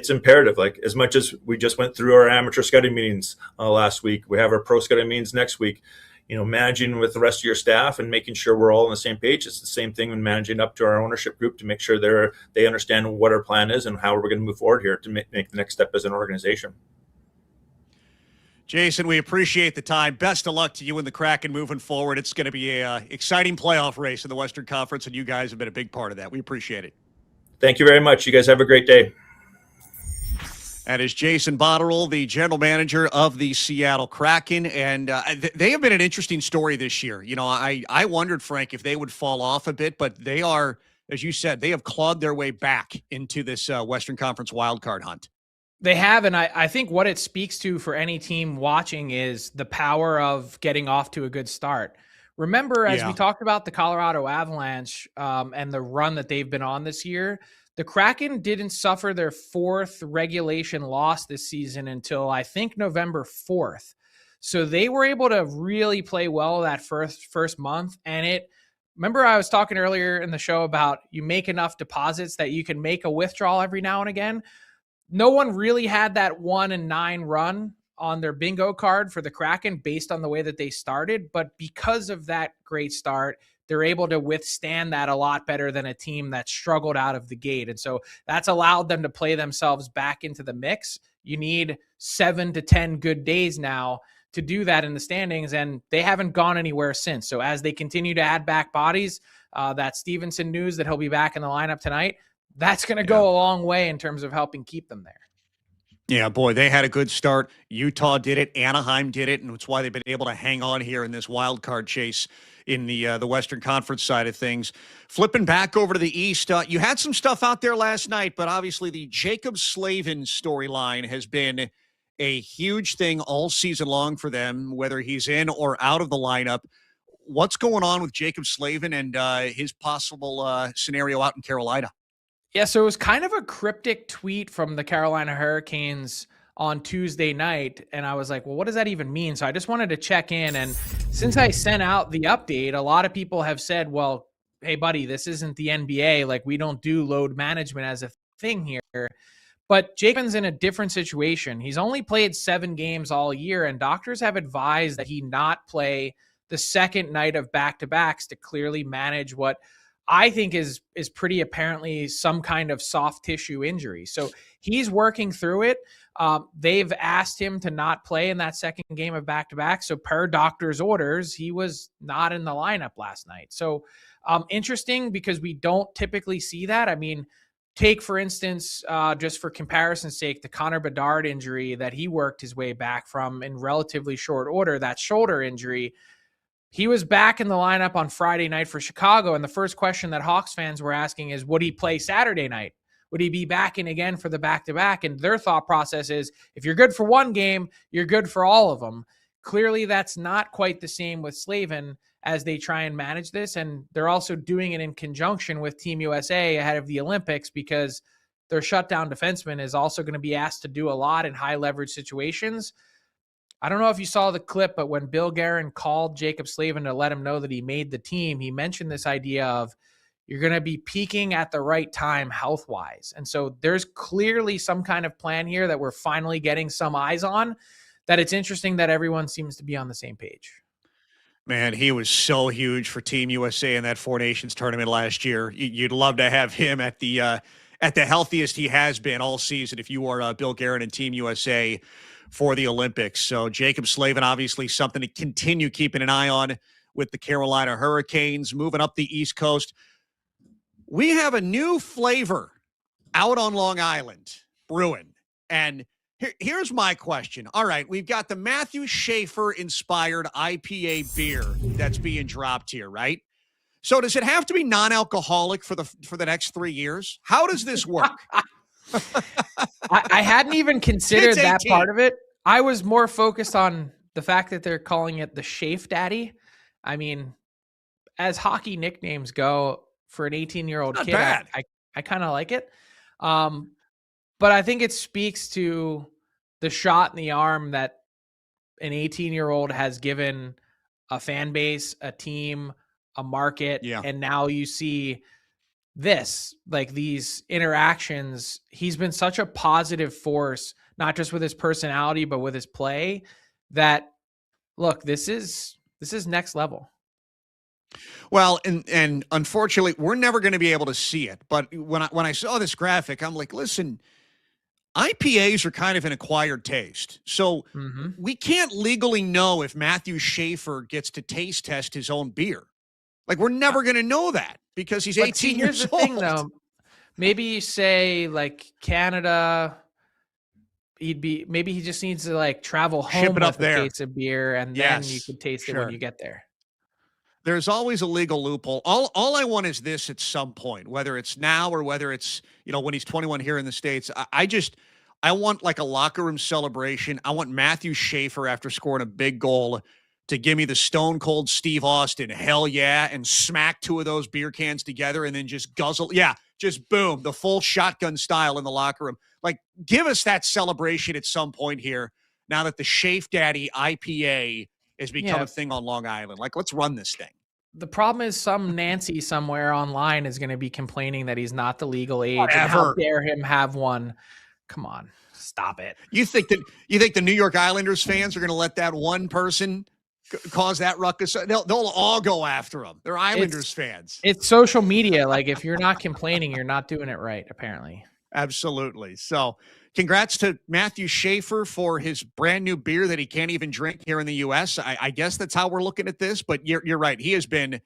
imperative. Like, as much as we just went through our amateur scouting meetings last week, we have our pro scouting meetings next week. Managing with the rest of your staff and making sure we're all on the same page. It's the same thing when managing up to our ownership group to make sure they understand what our plan is and how we're going to move forward here to make the next step as an organization. Jason, we appreciate the time. Best of luck to you and the Kraken moving forward. It's going to be a exciting playoff race in the Western Conference, and you guys have been a big part of that. We appreciate it. Thank you very much. You guys have a great day. That is Jason Botterill, the general manager of the Seattle Kraken. And they have been an interesting story this year. I wondered, Frank, if they would fall off a bit, but they are, as you said, they have clawed their way back into this Western Conference wildcard hunt. They have, and I think what it speaks to for any team watching is the power of getting off to a good start. Remember, as we talked about the Colorado Avalanche and the run that they've been on this year, the Kraken didn't suffer their fourth regulation loss this season until I think November 4th. So they were able to really play well that first month. And remember I was talking earlier in the show about you make enough deposits that you can make a withdrawal every now and again. No one really had that 1-9 run on their bingo card for the Kraken based on the way that they started. But because of that great start, they're able to withstand that a lot better than a team that struggled out of the gate. And so that's allowed them to play themselves back into the mix. You need 7 to 10 good days now to do that in the standings, and they haven't gone anywhere since. So as they continue to add back bodies, that Stevenson news that he'll be back in the lineup tonight, that's going to go a long way in terms of helping keep them there. Yeah, boy, they had a good start. Utah did it. Anaheim did it, and it's why they've been able to hang on here in this wild card chase in the Western Conference side of things. Flipping back over to the East, you had some stuff out there last night, but obviously the Jaccob Slavin storyline has been a huge thing all season long for them, whether he's in or out of the lineup. What's going on with Jaccob Slavin and his possible scenario out in Carolina? Yeah, so it was kind of a cryptic tweet from the Carolina Hurricanes on Tuesday night, and I was like, well, what does that even mean? So I just wanted to check in, and since I sent out the update, a lot of people have said, well, hey, buddy, this isn't the NBA. Like, we don't do load management as a thing here. But Jacob's in a different situation. He's only played 7 games all year, and doctors have advised that he not play the second night of back-to-backs to clearly manage what I think is pretty apparently some kind of soft tissue injury. So he's working through it. They've asked him to not play in that second game of back-to-back. So per doctor's orders, he was not in the lineup last night. So interesting because we don't typically see that. I mean, take, for instance, just for comparison's sake, the Connor Bedard injury that he worked his way back from in relatively short order, that shoulder injury. He was back in the lineup on Friday night for Chicago, and the first question that Hawks fans were asking is, would he play Saturday night? Would he be back in again for the back-to-back? And their thought process is, if you're good for one game, you're good for all of them. Clearly, that's not quite the same with Slavin as they try and manage this, and they're also doing it in conjunction with Team USA ahead of the Olympics because their shutdown defenseman is also going to be asked to do a lot in high-leverage situations. I don't know if you saw the clip, but when Bill Guerin called Jaccob Slavin to let him know that he made the team, he mentioned this idea of you're going to be peaking at the right time health-wise. And so there's clearly some kind of plan here that we're finally getting some eyes on, that it's interesting that everyone seems to be on the same page. Man, he was so huge for Team USA in that Four Nations tournament last year. You'd love to have him at the healthiest he has been all season if you are Bill Guerin and Team USA for the Olympics. So Jaccob Slavin, obviously something to continue keeping an eye on with the Carolina Hurricanes. Moving up the East Coast, we have a new flavor out on Long Island brewing. And here's my question. All right, we've got the Matthew Schaefer inspired IPA beer that's being dropped here, right? So does it have to be non-alcoholic for the next 3 years? How does this work? I hadn't even considered It's that 18. part of it. I was more focused on the fact that they're calling it the Schaefer Daddy. I mean, as hockey nicknames go for an 18-year-old Not kid, bad. I kind of like it. But I think it speaks to the shot in the arm that an 18-year-old has given a fan base, a team, a market. Yeah. And now you see this, like these interactions. He's been such a positive force, not just with his personality, but with his play, that look, this is next level. Well, and unfortunately, we're never going to be able to see it. But when I saw this graphic, I'm like, listen, IPAs are kind of an acquired taste. So we can't legally know if Matthew Schaefer gets to taste test his own beer. Like, we're never going to know that because he's 18 years old. Here's the thing, though. Maybe you say, like, Canada, maybe he just needs to, like, travel home Ship it up with there. a case of beer, and then you can taste it when you get there. There's always a legal loophole. All I want is this at some point, whether it's now or whether it's, when he's 21 here in the States. I want like a locker room celebration. I want Matthew Schaefer, after scoring a big goal, to give me the stone cold Steve Austin, hell yeah, and smack two of those beer cans together and then just guzzle. Yeah, just boom, the full shotgun style in the locker room. Like, give us that celebration at some point here now that the Schaefer Daddy IPA has become a thing on Long Island. Like, let's run this thing. The problem is some Nancy somewhere online is going to be complaining that he's not the legal age. Whatever. And how dare him have one? Come on, stop it. You think the New York Islanders fans are going to let that one person cause that ruckus? They'll all go after him. They're Islanders fans. It's social media. Like, if you're not complaining, you're not doing it right, apparently. Absolutely. So congrats to Matthew Schaefer for his brand new beer that he can't even drink here in the U.S. I guess that's how we're looking at this, but you're right. He has been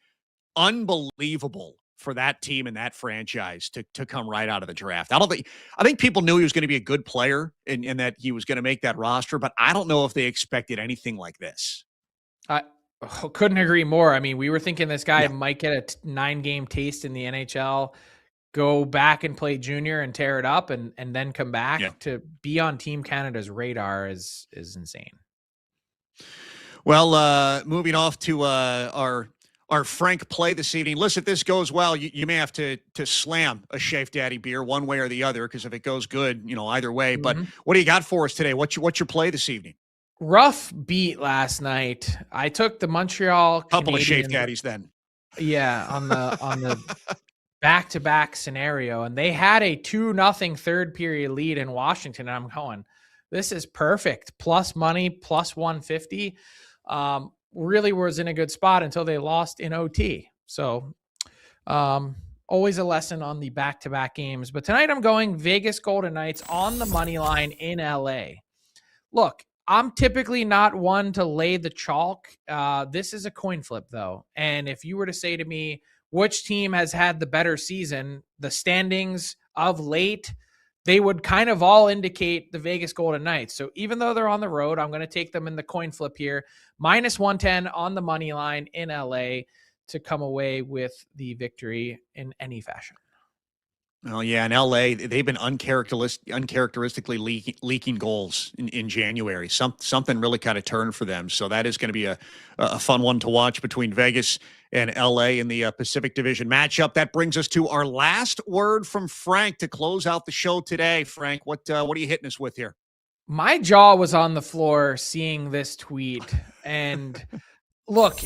unbelievable for that team and that franchise to come right out of the draft. I think people knew he was going to be a good player and that he was going to make that roster, but I don't know if they expected anything like this. I couldn't agree more. I mean, we were thinking this guy might get a 9-game taste in the NHL, go back and play junior and tear it up and then come back. To be on Team Canada's radar is insane. Well, moving off to our Frank play this evening. Listen, if this goes well, you may have to slam a Schaefer Daddy beer one way or the other, because if it goes good, either way. But what do you got for us today? What's your play this evening? Rough beat last night. I took the Montreal couple Canadiens, of Schaefer Daddies then. Yeah, on the back-to-back scenario, and they had a 2-0 third period lead in Washington, and I'm going, this is perfect. Plus money, plus 150. Really was in a good spot until they lost in OT. So always a lesson on the back-to-back games. But tonight I'm going Vegas Golden Knights on the money line in LA. Look, I'm typically not one to lay the chalk. This is a coin flip, though. And if you were to say to me, which team has had the better season, the standings of late, they would kind of all indicate the Vegas Golden Knights. So even though they're on the road, I'm going to take them in the coin flip here. Minus 110 on the money line in LA to come away with the victory in any fashion. Oh, yeah. In L.A., they've been uncharacteristically leaking goals in January. Something really kind of turned for them. So that is going to be a fun one to watch between Vegas and L.A. in the Pacific Division matchup. That brings us to our last word from Frank to close out the show today. Frank, what are you hitting us with here? My jaw was on the floor seeing this tweet. And look,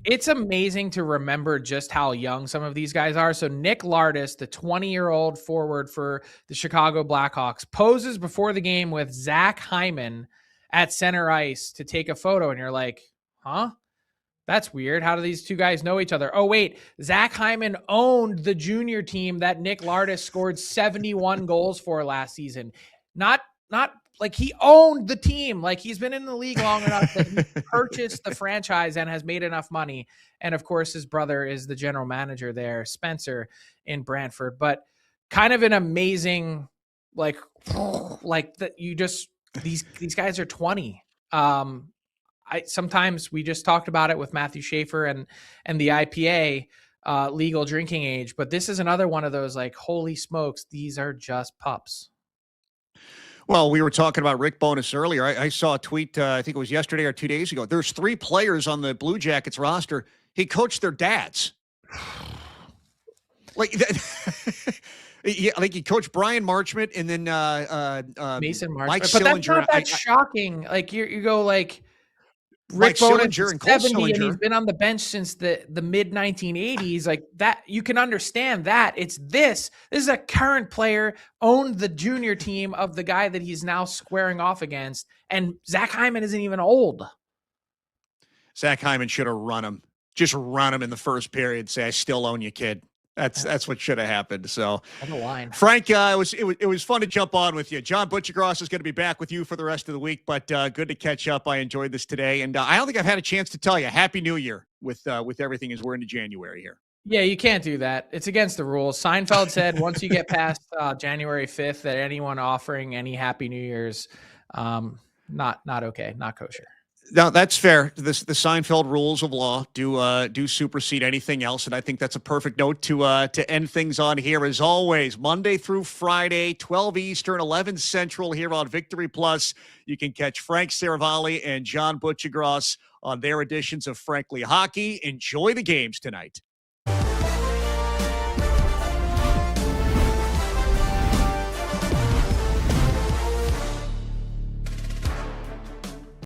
it's amazing to remember just how young some of these guys are. So Nick Lardis, the 20-year-old forward for the Chicago Blackhawks, poses before the game with Zach Hyman at center ice to take a photo. And you're like, huh? That's weird. How do these two guys know each other? Oh, wait. Zach Hyman owned the junior team that Nick Lardis scored 71 goals for last season. Not like he owned the team. Like, he's been in the league long enough that he purchased the franchise and has made enough money. And of course, his brother is the general manager there, Spencer, in Brantford. But kind of an amazing, like that you just, these guys are 20. Sometimes we just talked about it with Matthew Schaefer and the IPA legal drinking age, but this is another one of those, like, holy smokes, these are just pups. Well, we were talking about Rick Bowness earlier. I saw a tweet, I think it was yesterday or 2 days ago. There's 3 players on the Blue Jackets roster. He coached their dads. Like, Yeah, like he coached Brian Marchment and then Mason Marsh. Mike But Sillinger. that's not that shocking. Like you go like Mike Rick Bowness Sillinger is and Cole 70 and he's Sillinger. been on the bench since the mid 1980s. Like that, you can understand that. It's this. This is a current player, owned the junior team of the guy that he's now squaring off against. And Zach Hyman isn't even old. Zach Hyman should have run him. Just run him in the first period. Say, I still own you, kid. That's what should have happened. So, on the line. Frank, it was fun to jump on with you. John Butchergross is going to be back with you for the rest of the week, but good to catch up. I enjoyed this today, and I don't think I've had a chance to tell you Happy New Year with everything as we're into January here. Yeah, you can't do that. It's against the rules. Seinfeld said once you get past January 5th, that anyone offering any Happy New Year's, not okay, not kosher. No, that's fair. The Seinfeld rules of law do supersede anything else, and I think that's a perfect note to end things on here. As always, Monday through Friday, 12 Eastern, 11 Central, here on Victory Plus. You can catch Frank Saravalli and John Butchergross on their editions of Frankly Hockey. Enjoy the games tonight.